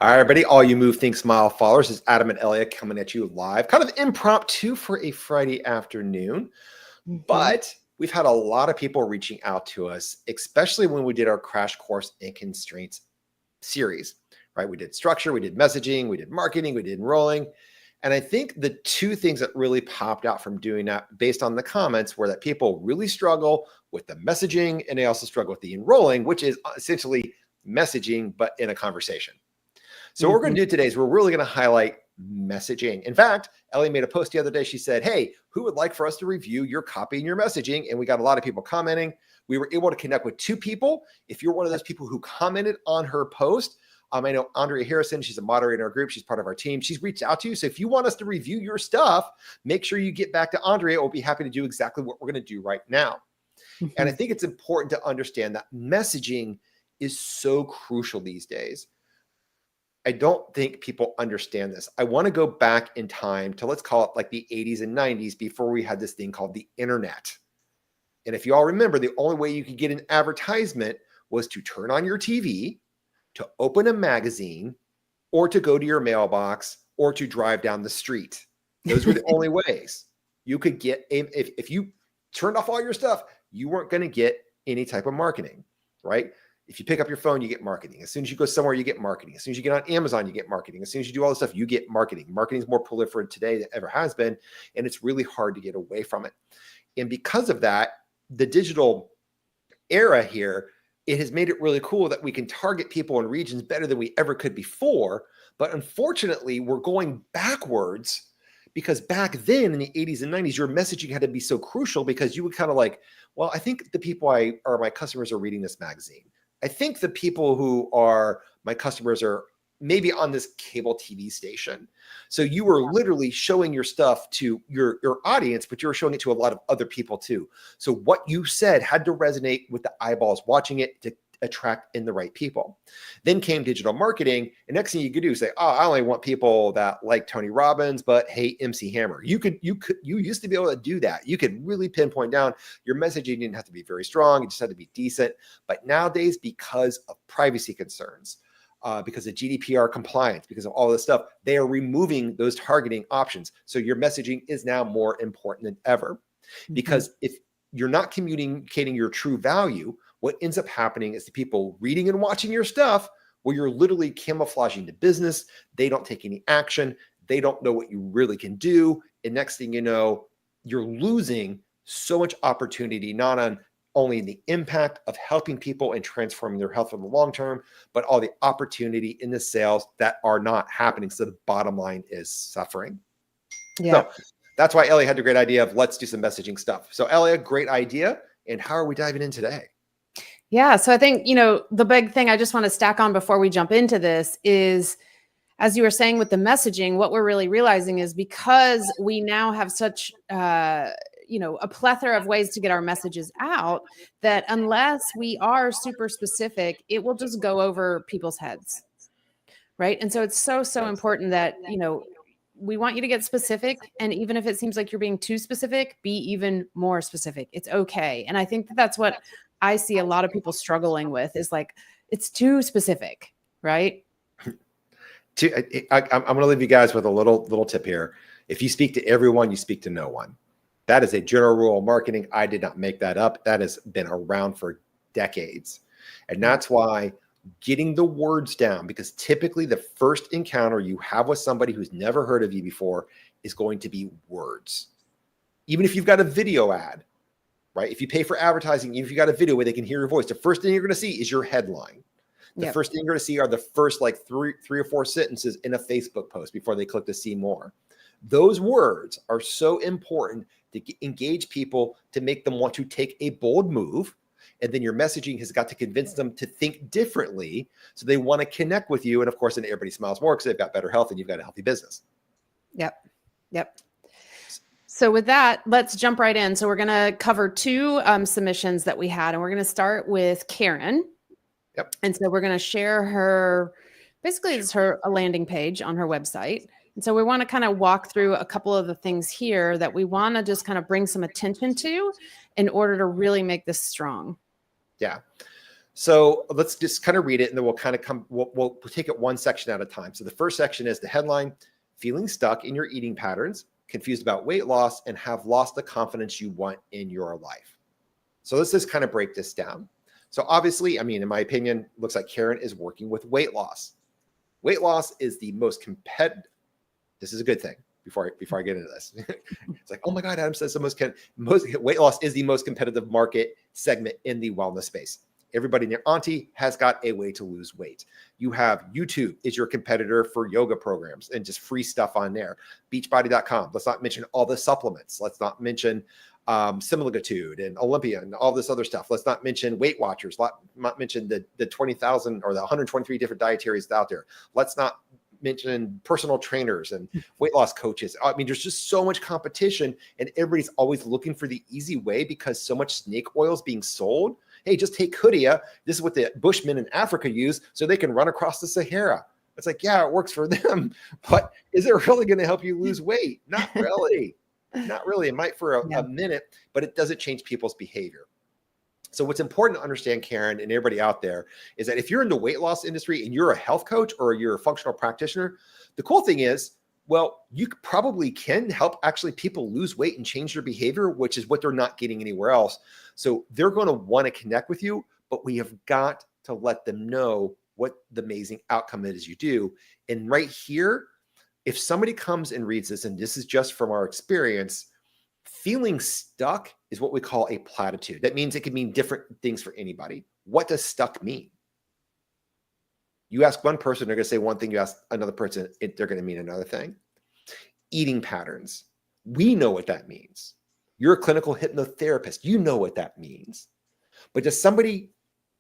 All right, everybody, all you Move, Think, Smile followers, is Adam and Elliot coming at you live, kind of impromptu for a Friday afternoon. But we've had a lot of people reaching out to us, especially when we did our Crash Course in Constraints series, right? We did structure, we did messaging, we did marketing, we did enrolling. And I think the two things that really popped out from doing that based on the comments were that people really struggle with the messaging and they also struggle with the enrolling, which is essentially messaging, but in a conversation. So what we're going to do today is we're really going to highlight messaging. In fact, Ellie made a post the other day. She said, hey, who would like for us to review your copy and your messaging? And we got a lot of people commenting. We were able to connect with two people. If you're one of those people who commented on her post, I know Andrea Harrison, she's a moderator in our group. She's part of our team. She's reached out to you. So if you want us to review your stuff, make sure you get back to Andrea. We'll be happy to do exactly what we're going to do right now. And I think it's important to understand that messaging is so crucial these days. I don't think people understand this. I want to go back in time to, let's call it like the 80s and 90s, before we had this thing called the internet. And if you all remember, the only way you could get an advertisement was to turn on your TV, to open a magazine, or to go to your mailbox, or to drive down the street. Those were the only ways you could get. If you turned off all your stuff, you weren't going to get any type of marketing, right? If you pick up your phone, you get marketing. As soon as you go somewhere, you get marketing. As soon as you get on Amazon, you get marketing. As soon as you do all this stuff, you get marketing. Marketing is more proliferate today than ever has been, and it's really hard to get away from it. And because of that, the digital era here, it has made it really cool that we can target people in regions better than we ever could before. But unfortunately, we're going backwards, because back then in the 80s and 90s, your messaging had to be so crucial, because you would kind of like, well, I think the people my customers are reading this magazine. I think the people who are my customers are maybe on this cable TV station. So you were literally showing your stuff to your audience, but you were showing it to a lot of other people too. So what you said had to resonate with the eyeballs watching it to attract in the right people. Then came digital marketing. And next thing you could do is say, oh, I only want people that like Tony Robbins, but hate MC Hammer. You used to be able to do that. You could really pinpoint down your messaging. Didn't have to be very strong. It just had to be decent. But nowadays, because of privacy concerns, because of GDPR compliance, because of all this stuff, they are removing those targeting options. So your messaging is now more important than ever, because if you're not communicating your true value, what ends up happening is the people reading and watching your stuff, where you're literally camouflaging the business. They don't take any action. They don't know what you really can do. And next thing you know, you're losing so much opportunity, not on only the impact of helping people and transforming their health for the long term, but all the opportunity in the sales that are not happening. So the bottom line is suffering. Yeah. So that's why Ellie had the great idea of let's do some messaging stuff. So Ellie, great idea. And how are we diving in today? Yeah. So I think, the big thing I just want to stack on before we jump into this is, as you were saying with the messaging, what we're really realizing is, because we now have such, a plethora of ways to get our messages out, that unless we are super specific, it will just go over people's heads. Right. And so it's so important that, we want you to get specific. And even if it seems like you're being too specific, be even more specific. It's okay. And I think that's what I see a lot of people struggling with, is like, it's too specific, right? I'm going to leave you guys with a little tip here. If you speak to everyone, you speak to no one. That is a general rule of marketing. I did not make that up. That has been around for decades. And that's why getting the words down, because typically the first encounter you have with somebody who's never heard of you before is going to be words. Even if you've got a video ad, right? If you pay for advertising, even if you got a video where they can hear your voice, the first thing you're going to see is your headline. The first thing you're going to see are the first like three or four sentences in a Facebook post before they click to see more. Those words are so important to engage people, to make them want to take a bold move. And then your messaging has got to convince them to think differently, so they want to connect with you. And of course, then everybody smiles more because they've got better health and you've got a healthy business. Yep. So with that, let's jump right in. So we're going to cover two submissions that we had, and we're going to start with Karen. Yep. And so we're going to share her, basically it's a landing page on her website. And so we want to kind of walk through a couple of the things here that we want to just kind of bring some attention to in order to really make this strong. Yeah. So let's just kind of read it, and then we'll take it one section at a time. So the first section is the headline: feeling stuck in your eating patterns, confused about weight loss, and have lost the confidence you want in your life. So let's just kind of break this down. So obviously, I mean, in my opinion, looks like Karen is working with weight loss. Weight loss is the most competitive. This is a good thing. Before I get into this, it's like, oh my God, Adam says the most weight loss is the most competitive market segment in the wellness space. Everybody and their auntie has got a way to lose weight. You have YouTube is your competitor for yoga programs and just free stuff on there. Beachbody.com. Let's not mention all the supplements. Let's not mention Similitude and Olympia and all this other stuff. Let's not mention Weight Watchers. Let's not mention the 20,000 or the 123 different dietaries out there. Let's not mention personal trainers and weight loss coaches. I mean, there's just so much competition, and everybody's always looking for the easy way because so much snake oil is being sold. Hey, just take Hoodia. This is what the Bushmen in Africa use so they can run across the Sahara. It's like, yeah, it works for them, but is it really going to help you lose weight? Not really. Not really. It might for a minute, but it doesn't change people's behavior. So what's important to understand, Karen, and everybody out there, is that if you're in the weight loss industry and you're a health coach or you're a functional practitioner, the cool thing is, well, you probably can help actually people lose weight and change their behavior, which is what they're not getting anywhere else. So they're going to want to connect with you, but we have got to let them know what the amazing outcome is you do. And right here, if somebody comes and reads this, and this is just from our experience, feeling stuck is what we call a platitude. That means it can mean different things for anybody. What does stuck mean? You ask one person, they're going to say one thing. You ask another person, they're going to mean another thing. Eating patterns. We know what that means. You're a clinical hypnotherapist. You know what that means. But does somebody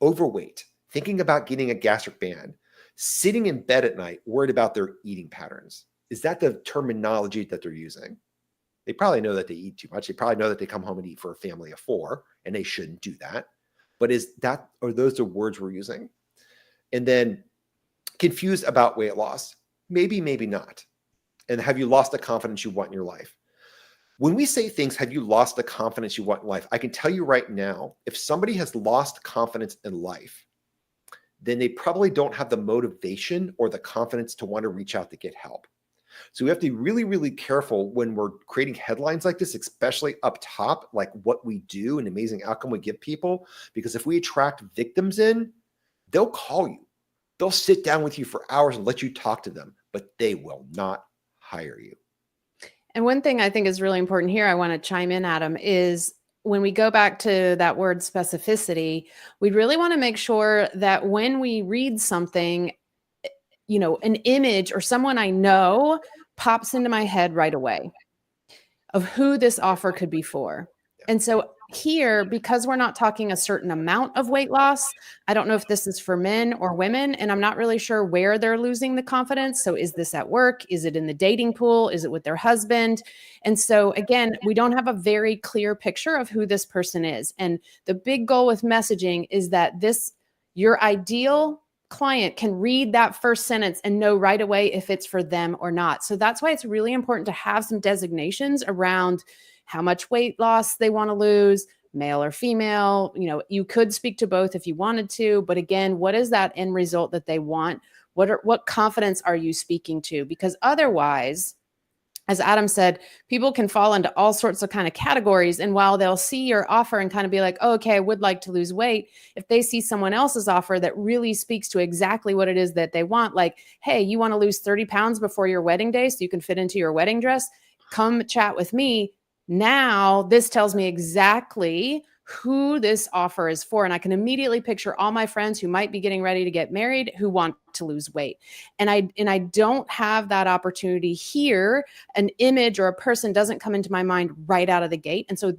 overweight, thinking about getting a gastric band, sitting in bed at night, worried about their eating patterns? Is that the terminology that they're using? They probably know that they eat too much. They probably know that they come home and eat for a family of 4, and they shouldn't do that. But are those the words we're using? And then confused about weight loss. Maybe, maybe not. And have you lost the confidence you want in your life? When we say things, have you lost the confidence you want in life? I can tell you right now, if somebody has lost confidence in life, then they probably don't have the motivation or the confidence to want to reach out to get help. So we have to be really, really careful when we're creating headlines like this, especially up top, like what we do, an amazing outcome we give people. Because if we attract victims in, they'll call you. They'll sit down with you for hours and let you talk to them, but they will not hire you. And one thing I think is really important here, I want to chime in, Adam, is when we go back to that word specificity, we really want to make sure that when we read something, an image or someone I know pops into my head right away of who this offer could be for. And so here, because we're not talking a certain amount of weight loss, I don't know if this is for men or women, and I'm not really sure where they're losing the confidence. So is this at work? Is it in the dating pool? Is it with their husband? And so again, we don't have a very clear picture of who this person is. And the big goal with messaging is that your ideal client can read that first sentence and know right away if it's for them or not. So that's why it's really important to have some designations around how much weight loss they want to lose, male or female. You could speak to both if you wanted to, but again, what is that end result that they want? What confidence are you speaking to? Because otherwise, as Adam said, people can fall into all sorts of kind of categories. And while they'll see your offer and kind of be like, oh, okay, I would like to lose weight, if they see someone else's offer that really speaks to exactly what it is that they want, like, hey, you want to lose 30 pounds before your wedding day so you can fit into your wedding dress? Come chat with me. Now, this tells me exactly who this offer is for. And I can immediately picture all my friends who might be getting ready to get married who want to lose weight. And I don't have that opportunity here. An image or a person doesn't come into my mind right out of the gate. And so,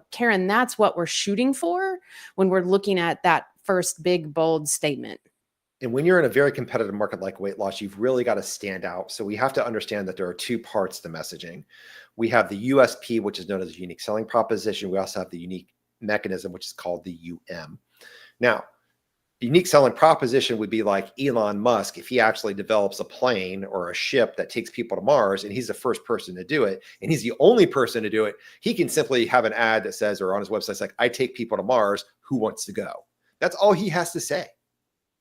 Karen, that's what we're shooting for when we're looking at that first big, bold statement. And when you're in a very competitive market like weight loss, you've really got to stand out. So we have to understand that there are 2 parts to messaging. We have the USP, which is known as a unique selling proposition. We also have the unique mechanism, which is called the UM. Now, the unique selling proposition would be like Elon Musk. If he actually develops a plane or a ship that takes people to Mars, and he's the first person to do it, and he's the only person to do it, he can simply have an ad that says, or on his website, it's like, I take people to Mars, who wants to go? That's all he has to say.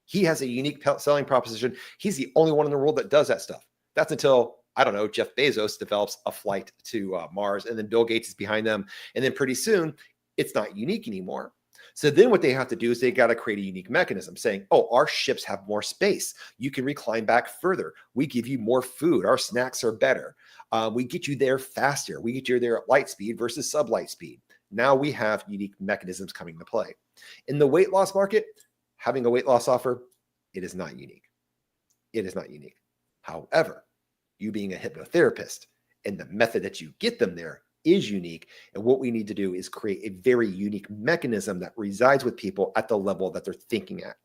He has a unique selling proposition. He's the only one in the world that does that stuff. That's until, I don't know, Jeff Bezos develops a flight to Mars, and then Bill Gates is behind them. And then pretty soon, it's not unique anymore. So then what they have to do is they got to create a unique mechanism saying, oh, our ships have more space. You can recline back further. We give you more food. Our snacks are better. We get you there faster. We get you there at light speed versus sublight speed. Now we have unique mechanisms coming into play. In the weight loss market, having a weight loss offer, it is not unique. It is not unique. However, you being a hypnotherapist and the method that you get them there is unique. And what we need to do is create a very unique mechanism that resides with people at the level that they're thinking at.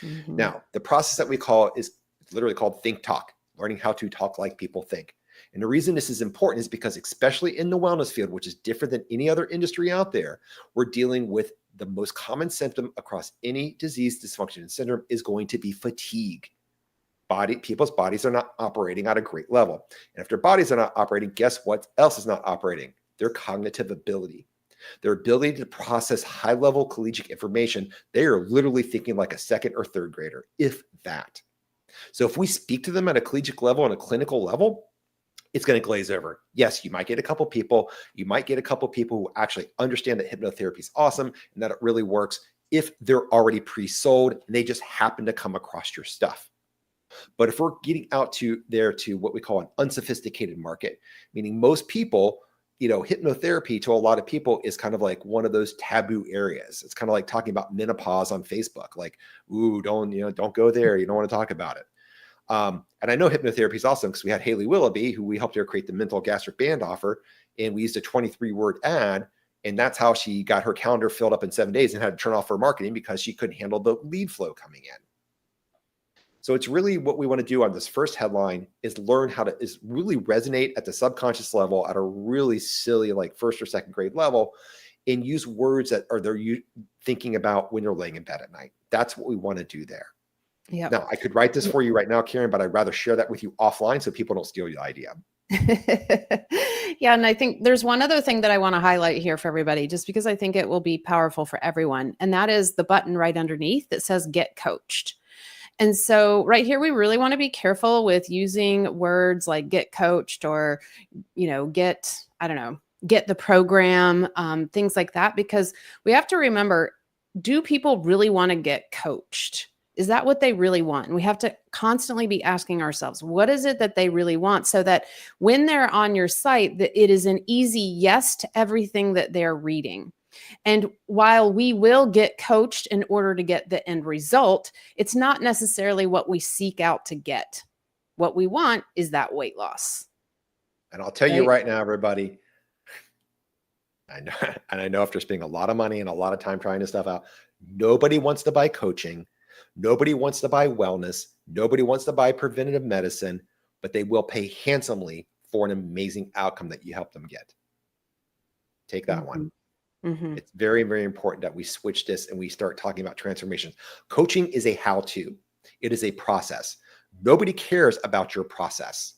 Mm-hmm. Now, the process that we call is literally called think talk, learning how to talk like people think. And the reason this is important is because, especially in the wellness field, which is different than any other industry out there, we're dealing with the most common symptom across any disease, dysfunction, and syndrome is going to be fatigue. People's bodies are not operating at a great level. And if their bodies are not operating, guess what else is not operating? Their cognitive ability. Their ability to process high-level collegiate information. They are literally thinking like a second or third grader, if that. So if we speak to them at a collegiate level and a clinical level, it's going to glaze over. Yes, you might get a couple people. You might get a couple people who actually understand that hypnotherapy is awesome and that it really works if they're already pre-sold and they just happen to come across your stuff. But if we're getting out to what we call an unsophisticated market, meaning most people, hypnotherapy to a lot of people is kind of like one of those taboo areas. It's kind of like talking about menopause on Facebook. Like, ooh, don't go there. You don't want to talk about it. And I know hypnotherapy is awesome because we had Haley Willoughby, who we helped her create the mental gastric band offer. And we used a 23-word ad. And that's how she got her calendar filled up in 7 days and had to turn off her marketing because she couldn't handle the lead flow coming in. So it's really what we want to do on this first headline is learn how to really resonate at the subconscious level at a really silly, like first or second grade level, and use words that are they're thinking about when they're laying in bed at night. That's what we want to do there. Yeah. Now, I could write this for you right now, Karen, but I'd rather share that with you offline so people don't steal your idea. Yeah. And I think there's one other thing that I want to highlight here for everybody, just because I think it will be powerful for everyone. And that is the button right underneath that says get coached. And so right here, we really want to be careful with using words like get coached or, get the program, things like that, because we have to remember, do people really want to get coached? Is that what they really want? And we have to constantly be asking ourselves, what is it that they really want? So that when they're on your site, that it is an easy yes to everything that they're reading. And while we will get coached in order to get the end result, it's not necessarily what we seek out to get. What we want is that weight loss. And I'll tell you right now, everybody, I know after spending a lot of money and a lot of time trying this stuff out, nobody wants to buy coaching. Nobody wants to buy wellness. Nobody wants to buy preventative medicine, but they will pay handsomely for an amazing outcome that you help them get. Take that one. Mm-hmm. It's very, very important that we switch this and we start talking about transformations. Coaching is a how-to. It is a process. Nobody cares about your process.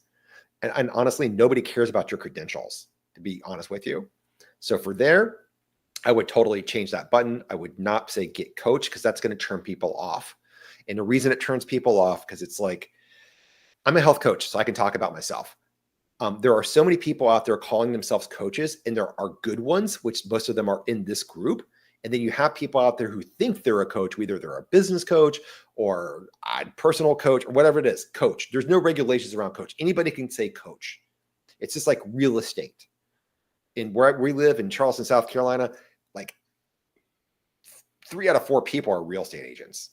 And honestly, nobody cares about your credentials, to be honest with you. So for there, I would totally change that button. I would not say get coached because that's going to turn people off. And the reason it turns people off, because it's like, I'm a health coach, so I can talk about myself. There are so many people out there calling themselves coaches, and there are good ones, which most of them are in this group. And then you have people out there who think they're a coach, whether they're a business coach or a personal coach or whatever it is, coach. There's no regulations around coach. Anybody can say coach. It's just like real estate. In where we live in Charleston, South Carolina, like 3 out of 4 people are real estate agents.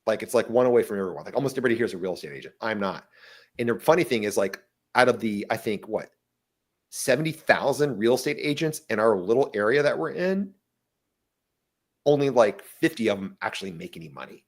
Like it's like one away from everyone. Like almost everybody here is a real estate agent. I'm not. And the funny thing is, like, out of the, I think, 70,000 real estate agents in our little area that we're in, only like 50 of them actually make any money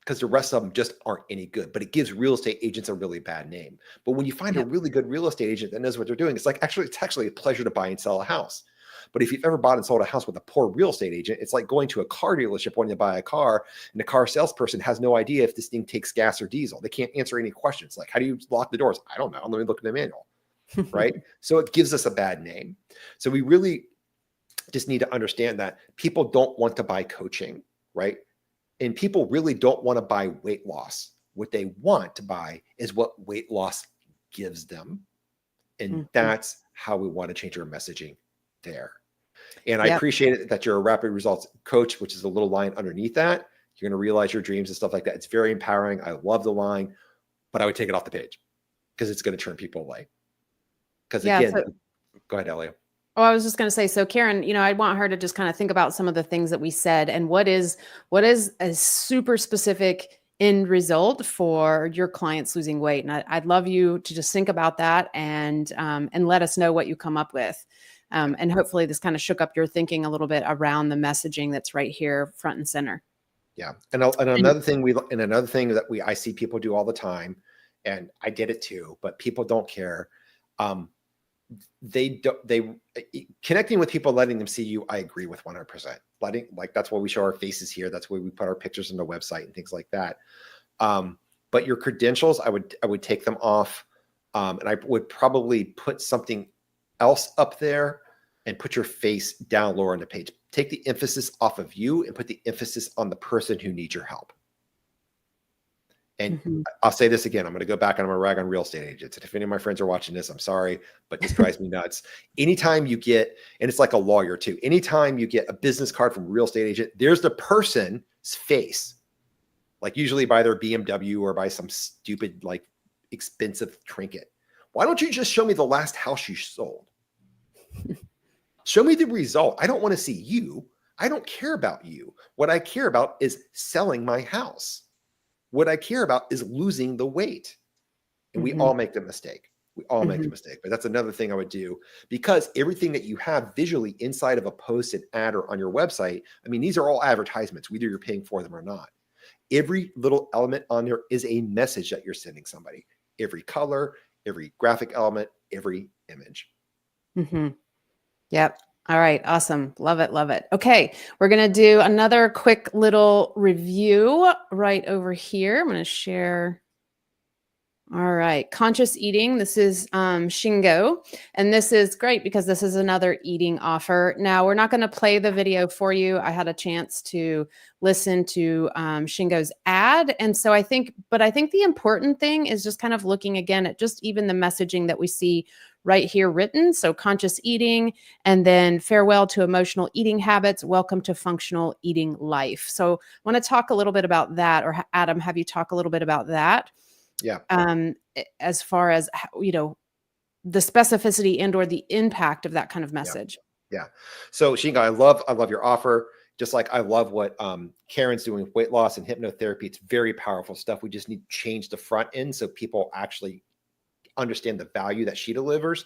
because the rest of them just aren't any good. But it gives real estate agents a really bad name. But when you find a really good real estate agent that knows what they're doing, it's actually a pleasure to buy and sell a house. But if you've ever bought and sold a house with a poor real estate agent, it's like going to a car dealership when you buy a car and the car salesperson has no idea if this thing takes gas or diesel. They can't answer any questions. Like, how do you lock the doors? I don't know. Let me look at the manual. Right. So it gives us a bad name. So we really just need to understand that people don't want to buy coaching. Right. And people really don't want to buy weight loss. What they want to buy is what weight loss gives them. And that's how we want to change our messaging there. And I appreciate it that you're a rapid results coach, which is a little line underneath that. You're going to realize your dreams and stuff like that. It's very empowering. I love the line, but I would take it off the page because it's going to turn people away. Because again, go ahead, Elio. Oh, I was just going to say, so Karen, I want her to just kind of think about some of the things that we said and what is a super specific end result for your clients losing weight. And I'd love you to just think about that and let us know what you come up with. And hopefully this kind of shook up your thinking a little bit around the messaging that's right here front and center. Yeah. And another thing that I see people do all the time, and I did it too, but people don't care. They connecting with people, letting them see you. I agree with 100%. That's why we show our faces here. That's why we put our pictures on the website and things like that. But your credentials, I would take them off. And I would probably put something else up there and put your face down lower on the page. Take the emphasis off of you and put the emphasis on the person who needs your help. And I'll say this again, I'm going to go back and I'm going to rag on real estate agents. And if any of my friends are watching this, I'm sorry, but this drives me nuts. Anytime you get, and it's like a lawyer too, anytime you get a business card from a real estate agent, there's the person's face, like usually by their BMW or by some stupid, like expensive trinket. Why don't you just show me the last house you sold? Show me the result. I don't want to see you. I don't care about you. What I care about is selling my house. What I care about is losing the weight. And we all make the mistake. We all make the mistake. But that's another thing I would do, because everything that you have visually inside of a post, an ad, or on your website, I mean, these are all advertisements, whether you're paying for them or not. Every little element on there is a message that you're sending somebody. Every color, every graphic element, every image. Yep. All right. Awesome. Love it. Love it. Okay. We're going to do another quick little review right over here. I'm going to share. All right. Conscious eating. This is Shingo. And this is great because this is another eating offer. Now, we're not going to play the video for you. I had a chance to listen to Shingo's ad. And so I think the important thing is just kind of looking again at just even the messaging that we see right here written. So conscious eating, and then farewell to emotional eating habits. Welcome to functional eating life. So I want to talk a little bit about that, or Adam, have you talk a little bit about that? Yeah. As far as, the specificity and or the impact of that kind of message. Yeah. So Shinga, I love your offer. Just like I love what Karen's doing with weight loss and hypnotherapy. It's very powerful stuff. We just need to change the front end so people actually understand the value that she delivers.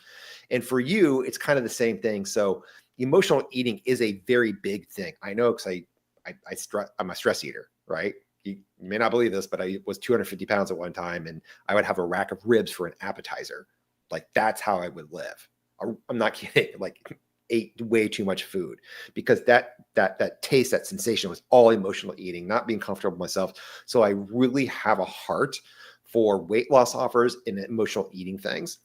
And for you, it's kind of the same thing. So emotional eating is a very big thing. I know, because I'm a stress eater, right? You may not believe this, but I was 250 pounds at one time, and I would have a rack of ribs for an appetizer. Like, that's how I would live. I'm not kidding. Like, ate way too much food, because that taste, that sensation was all emotional eating, not being comfortable with myself. So I really have a heart for weight loss offers and emotional eating things.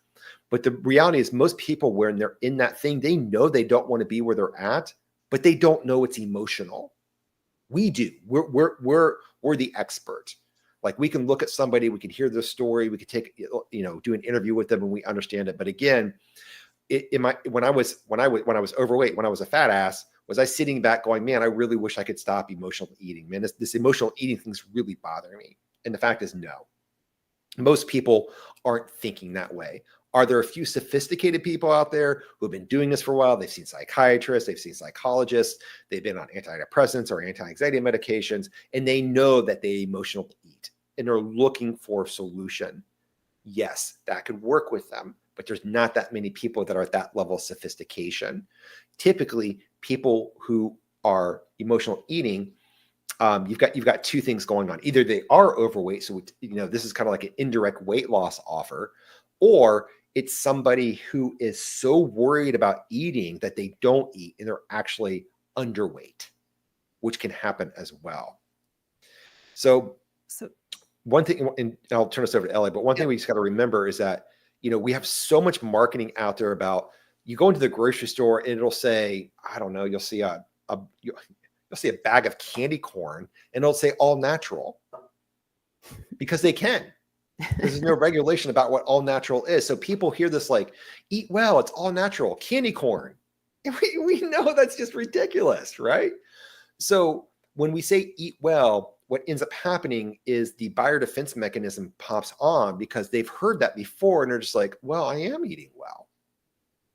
But the reality is, most people, when they're in that thing, they know they don't want to be where they're at, but they don't know it's emotional. We do. We're the expert. Like, we can look at somebody, we can hear their story, we could take, do an interview with them, and we understand it. But again, when I was overweight, when I was a fat ass, was I sitting back going, man, I really wish I could stop emotional eating. Man, this emotional eating thing's really bothering me. And the fact is, no. Most people aren't thinking that way. Are there a few sophisticated people out there who have been doing this for a while? They've seen psychiatrists, they've seen psychologists, they've been on antidepressants or anti-anxiety medications, and they know that they emotional eat, and they're looking for a solution. Yes, that could work with them, but there's not that many people that are at that level of sophistication. Typically, people who are emotional eating, you've got two things going on. Either they are overweight, so this is kind of like an indirect weight loss offer, or it's somebody who is so worried about eating that they don't eat and they're actually underweight, which can happen as well. So one thing, and I'll turn this over to Ellie, but one thing we just got to remember is that, we have so much marketing out there about, you go into the grocery store and it'll say, I don't know, you'll see they'll see a bag of candy corn and it'll say all natural because they can. There's no regulation about what all natural is. So people hear this like, eat well, it's all natural, candy corn. And we know that's just ridiculous, right? So when we say eat well, what ends up happening is the buyer defense mechanism pops on because they've heard that before and they're just like, well, I am eating well.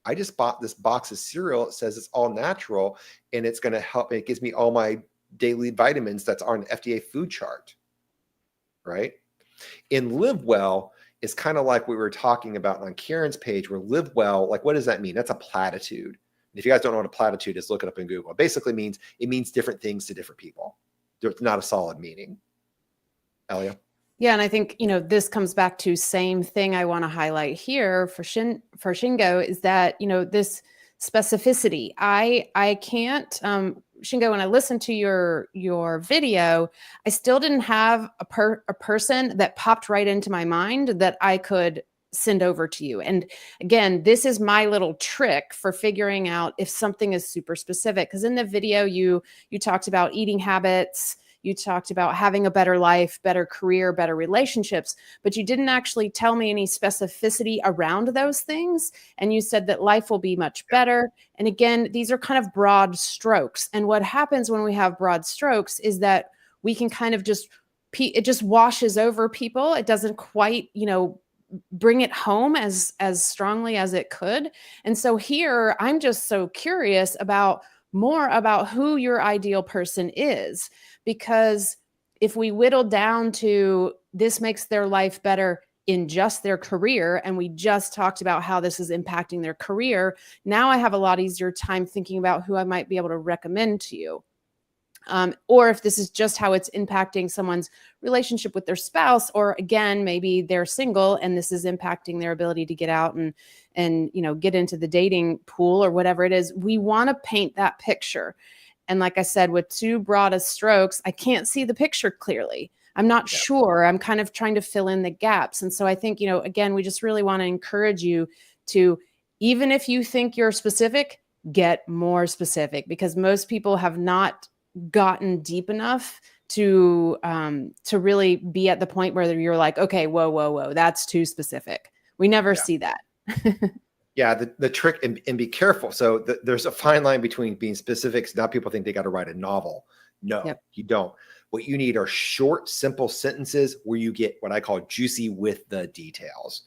I just bought this box of cereal. It says it's all natural and it's going to help. It gives me all my daily vitamins that's on the FDA food chart, right? In live well is kind of like we were talking about on Karen's page where live well, like what does that mean? That's a platitude. And if you guys don't know what a platitude is, look it up in Google. It basically means different things to different people. There's not a solid meaning. Elia? Yeah, and I think, this comes back to same thing I want to highlight here for Shingo is that, this specificity. I can't, Shingo, when I listened to your video, I still didn't have a person that popped right into my mind that I could send over to you. And again, this is my little trick for figuring out if something is super specific. Because in the video, you talked about eating habits, you talked about having a better life, better career, better relationships, but you didn't actually tell me any specificity around those things. And you said that life will be much better. And again, these are kind of broad strokes. And what happens when we have broad strokes is that we can kind of it just washes over people. It doesn't quite, bring it home as strongly as it could. And so here, I'm just so curious about more about who your ideal person is, because if we whittle down to this makes their life better in just their career, and we just talked about how this is impacting their career, now I have a lot easier time thinking about who I might be able to recommend to you. Or if this is just how it's impacting someone's relationship with their spouse, or again, maybe they're single and this is impacting their ability to get out and get into the dating pool or whatever it is. We want to paint that picture. And like I said, with too broad of strokes, I can't see the picture clearly. I'm not sure. I'm kind of trying to fill in the gaps. And so I think, again, we just really want to encourage you to, even if you think you're specific, get more specific, because most people have not gotten deep enough to really be at the point where you're like, okay, whoa, that's too specific. We never see that. Yeah, the trick, and be careful. So there's a fine line between being specific. Now people think they got to write a novel. No, you don't. What you need are short, simple sentences where you get what I call juicy with the details.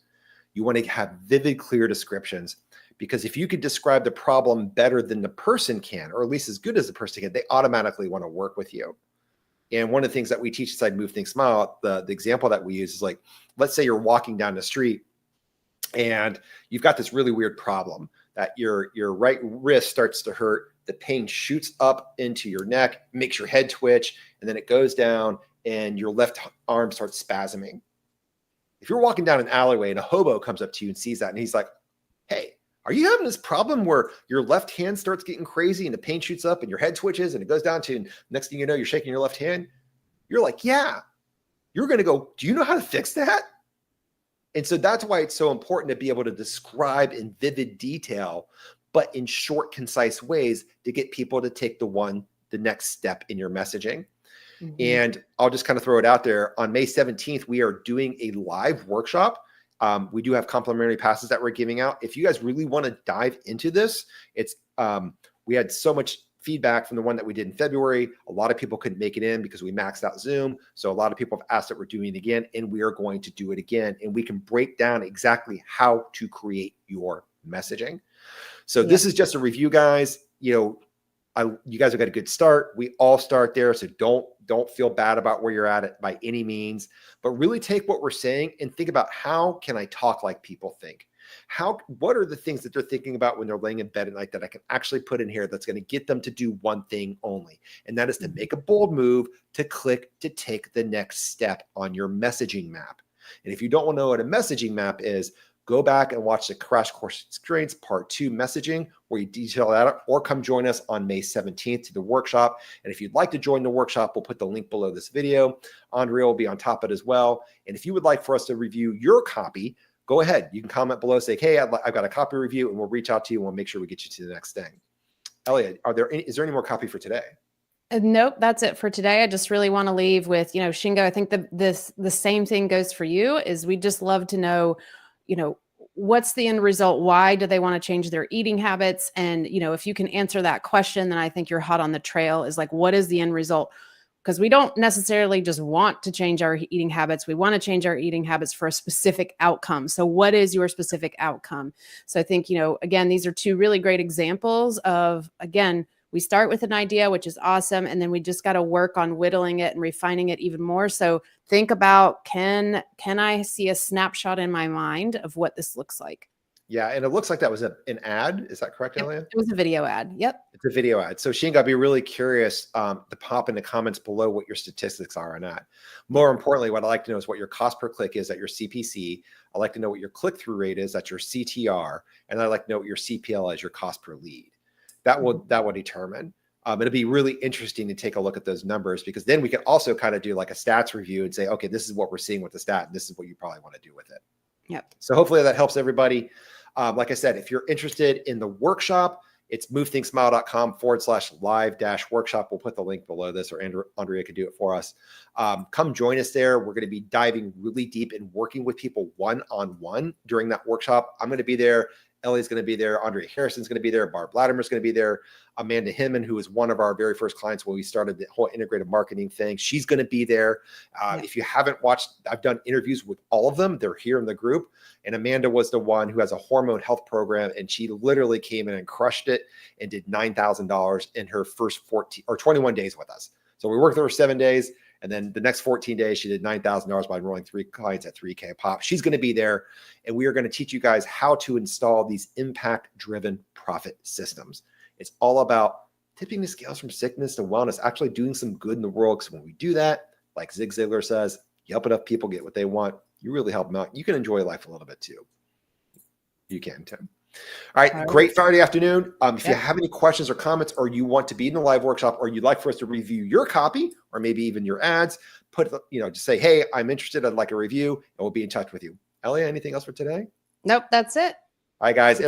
You want to have vivid, clear descriptions. Because if you could describe the problem better than the person can, or at least as good as the person can, they automatically want to work with you. And one of the things that we teach inside Move, Think, Smile, the example that we use is like, let's say you're walking down the street and you've got this really weird problem that your right wrist starts to hurt. The pain shoots up into your neck, makes your head twitch, and then it goes down and your left arm starts spasming. If you're walking down an alleyway and a hobo comes up to you and sees that and he's like, hey, are you having this problem where your left hand starts getting crazy and the pain shoots up and your head twitches and it goes down to, and next thing you know, you're shaking your left hand? You're like, yeah. You're going to go, do you know how to fix that? And so that's why it's so important to be able to describe in vivid detail, but in short, concise ways to get people to take the next step in your messaging. Mm-hmm. And I'll just kind of throw it out there. On May 17th, we are doing a live workshop. We do have complimentary passes that we're giving out. If you guys really want to dive into this, it's we had so much feedback from the one that we did in February. A lot of people couldn't make it in because we maxed out Zoom. So a lot of people have asked that we're doing it again, and we are going to do it again. And we can break down exactly how to create your messaging. So this is just a review, guys. You guys have got a good start. We all start there. So don't feel bad about where you're at by any means, but really take what we're saying and think about, how can I talk like people think? What are the things that they're thinking about when they're laying in bed at night that I can actually put in here that's going to get them to do one thing only? And that is to make a bold move, to click, to take the next step on your messaging map. And if you don't want to know what a messaging map is, go back and watch the Crash Course Experience Part 2 messaging, where you detail that out, or come join us on May 17th to the workshop. And if you'd like to join the workshop, we'll put the link below this video. Andrea will be on top of it as well. And if you would like for us to review your copy, go ahead. You can comment below, say, hey, I've got a copy review, and we'll reach out to you and we'll make sure we get you to the next thing. Elliot, is there any more copy for today? Nope, that's it for today. I just really want to leave with, Shingo, I think the same thing goes for you, is we just love to know, you know, what's the end result? Why do they want to change their eating habits? And, if you can answer that question, then I think you're hot on the trail, is like, what is the end result? Because we don't necessarily just want to change our eating habits. We want to change our eating habits for a specific outcome. So what is your specific outcome? So I think, again, these are two really great examples of, again, we start with an idea, which is awesome. And then we just got to work on whittling it and refining it even more. So think about, can I see a snapshot in my mind of what this looks like? Yeah, and it looks like that was an ad. Is that correct, Yep, Elia? it was a video ad. Yep. It's a video ad. So Shane, I'd be really curious to pop in the comments below what your statistics are on that. More importantly, what I'd like to know is what your cost per click is at your CPC. I'd like to know what your click-through rate is at your CTR. And I'd like to know what your CPL is, your cost per lead. That will determine. It'll be really interesting to take a look at those numbers, because then we can also kind of do like a stats review and say, okay, this is what we're seeing with the stat, and this is what you probably want to do with it. Yep. So hopefully that helps everybody. Like I said, if you're interested in the workshop, it's movethinksmile.com/live-workshop. We'll put the link below this, or Andrea could do it for us. Come join us there. We're going to be diving really deep and working with people one-on-one during that workshop. I'm going to be there. Ellie's going to be there. Andrea Harrison's going to be there. Barb Latimer's going to be there. Amanda Hinman, who was one of our very first clients when we started the whole integrative marketing thing, she's going to be there. If you haven't watched, I've done interviews with all of them. They're here in the group. And Amanda was the one who has a hormone health program, and she literally came in and crushed it and did $9,000 in her first 21 days with us. So we worked with her 7 days. And then the next 14 days, she did $9,000 by enrolling 3 clients at $3K a pop. She's going to be there. And we are going to teach you guys how to install these impact-driven profit systems. It's all about tipping the scales from sickness to wellness, actually doing some good in the world. Because when we do that, like Zig Ziglar says, you help enough people get what they want, you really help them out. You can enjoy life a little bit too. You can, Tim. All right, great Friday afternoon. If you have any questions or comments, or you want to be in the live workshop, or you'd like for us to review your copy, or maybe even your ads, just say, hey, I'm interested. I'd like a review, and we'll be in touch with you. Elia, anything else for today? Nope, that's it. All right, guys. Everybody